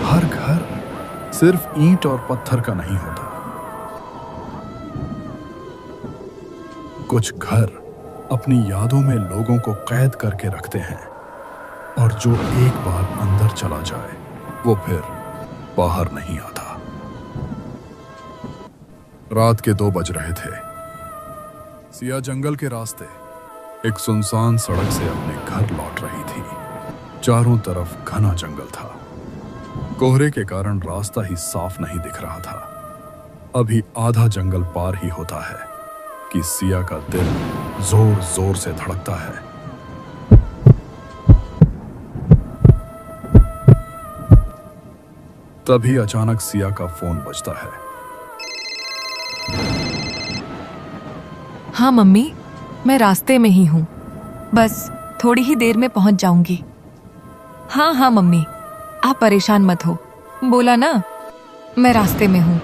हर घर सिर्फ ईंट और पत्थर का नहीं होता। कुछ घर अपनी यादों में लोगों को कैद करके रखते हैं, और जो एक बार अंदर चला जाए वो फिर बाहर नहीं आता। रात के 2 बज रहे थे। सिया जंगल के रास्ते एक सुनसान सड़क से अपने घर लौट रही थी। चारों तरफ घना जंगल था। कोहरे के कारण रास्ता ही साफ नहीं दिख रहा था। अभी आधा जंगल पार ही होता है कि सिया का दिल जोर जोर से धड़कता है। तभी अचानक सिया का फोन बजता है। हाँ मम्मी, मैं रास्ते में ही हूँ, बस थोड़ी ही देर में पहुंच जाऊंगी। हाँ मम्मी, आप परेशान मत हो, बोला ना, मैं रास्ते में हूँ।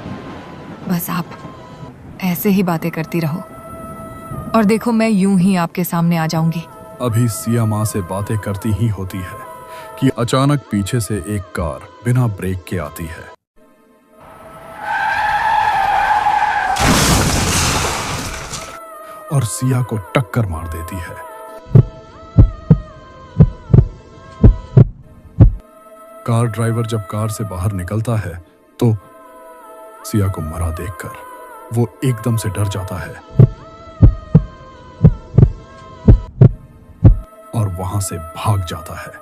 बस आप ऐसे ही बातें करती रहो और देखो मैं यूं ही आपके सामने आ जाऊंगी। अभी सिया माँ से बातें करती ही होती है कि अचानक पीछे से एक कार बिना ब्रेक के आती है। और सिया को टक्कर मार देती है। कार ड्राइवर जब कार से बाहर निकलता है तो सिया को मरा देखकर वो एकदम से डर जाता है और वहां से भाग जाता है।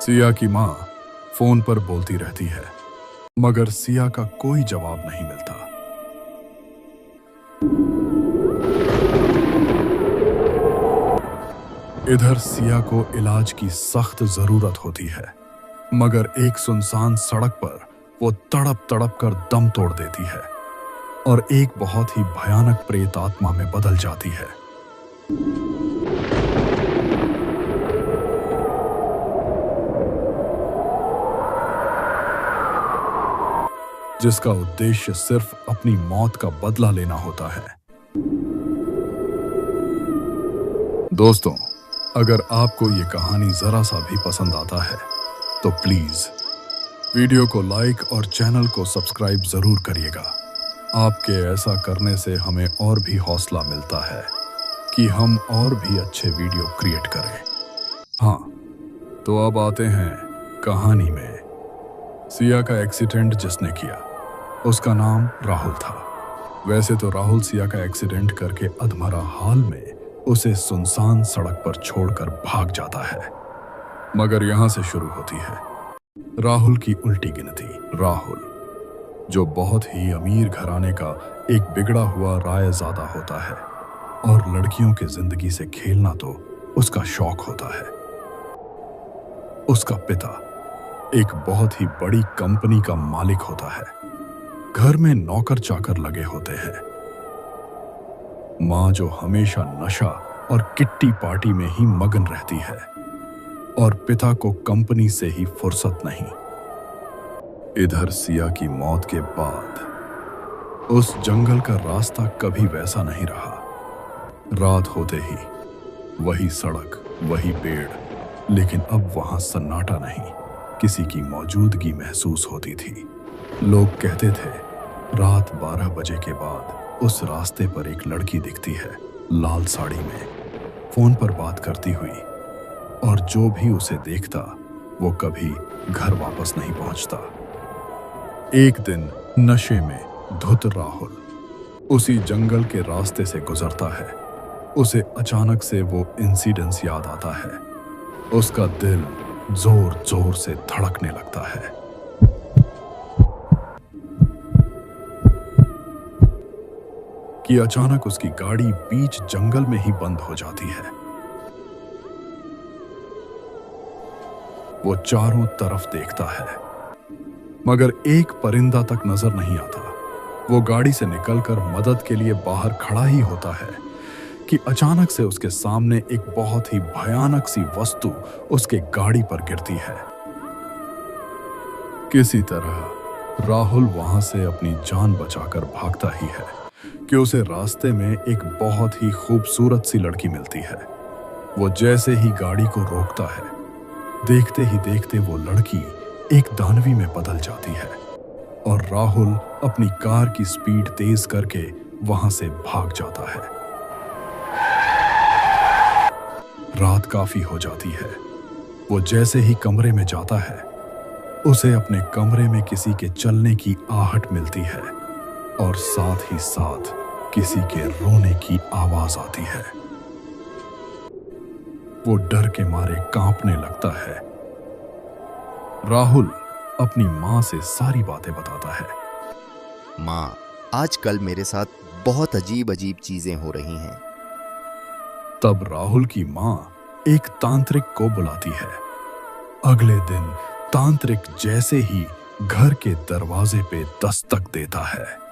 सिया की मां फोन पर बोलती रहती है, मगर सिया का कोई जवाब नहीं मिलता। इधर सिया को इलाज की सख्त जरूरत होती है, मगर एक सुनसान सड़क पर वो तड़प तड़प कर दम तोड़ देती है और एक बहुत ही भयानक प्रेत आत्मा में बदल जाती है। जिसका उद्देश्य सिर्फ अपनी मौत का बदला लेना होता है। दोस्तों, अगर आपको ये कहानी जरा सा भी पसंद आता है तो प्लीज वीडियो को लाइक और चैनल को सब्सक्राइब जरूर करिएगा। आपके ऐसा करने से हमें और भी हौसला मिलता है कि हम और भी अच्छे वीडियो क्रिएट करें। हाँ, तो अब आते हैं कहानी में। सिया का एक्सीडेंट जिसने किया उसका नाम राहुल था। वैसे तो राहुल सिया का एक्सीडेंट करके अधमरा हाल में उसे सुनसान सड़क पर छोड़कर भाग जाता है, मगर यहां से शुरू होती है राहुल की उल्टी गिनती। राहुल, जो बहुत ही अमीर घराने का एक बिगड़ा हुआ रायज़ादा होता है और लड़कियों की जिंदगी से खेलना तो उसका शौक होता है। उसका पिता एक बहुत ही बड़ी कंपनी का मालिक होता है। घर में नौकर चाकर लगे होते हैं। मां जो हमेशा नशा और किट्टी पार्टी में ही मगन रहती है और पिता को कंपनी से ही फुर्सत नहीं। इधर सिया की मौत के बाद उस जंगल का रास्ता कभी वैसा नहीं रहा। रात होते ही वही सड़क, वही पेड़, लेकिन अब वहां सन्नाटा नहीं, किसी की मौजूदगी महसूस होती थी। लोग कहते थे रात 12 बजे के बाद उस रास्ते पर एक लड़की दिखती है, लाल साड़ी में, फोन पर बात करती हुई, और जो भी उसे देखता वो कभी घर वापस नहीं पहुंचता। एक दिन नशे में धुत राहुल उसी जंगल के रास्ते से गुजरता है। उसे अचानक से वो इंसिडेंस याद आता है। उसका दिल जोर जोर से धड़कने लगता है। कि अचानक उसकी गाड़ी बीच जंगल में ही बंद हो जाती है। वो चारों तरफ देखता है, मगर एक परिंदा तक नजर नहीं आता। वो गाड़ी से निकलकर मदद के लिए बाहर खड़ा ही होता है कि अचानक से उसके सामने एक बहुत ही भयानक सी वस्तु उसके गाड़ी पर गिरती है। किसी तरह राहुल वहां से अपनी जान बचाकर भागता ही है कि उसे रास्ते में एक बहुत ही खूबसूरत सी लड़की मिलती है। वो जैसे ही गाड़ी को रोकता है, देखते ही देखते वो लड़की एक दानवी में बदल जाती है और राहुल अपनी कार की स्पीड तेज करके वहां से भाग जाता है। रात काफी हो जाती है। वो जैसे ही कमरे में जाता है, उसे अपने कमरे में किसी के चलने की आहट मिलती है और साथ ही साथ किसी के रोने की आवाज आती है। वो डर के मारे कांपने लगता है। राहुल अपनी माँ से सारी बातें बताता है। माँ, आजकल मेरे साथ बहुत अजीब अजीब चीजें हो रही हैं। तब राहुल की माँ एक तांत्रिक को बुलाती है। अगले दिन तांत्रिक जैसे ही घर के दरवाजे पे दस्तक देता है,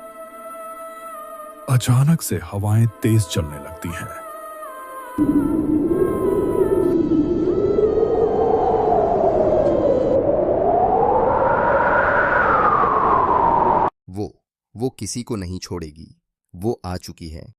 अचानक से हवाएं तेज चलने लगती हैं। वो किसी को नहीं छोड़ेगी। वो आ चुकी है।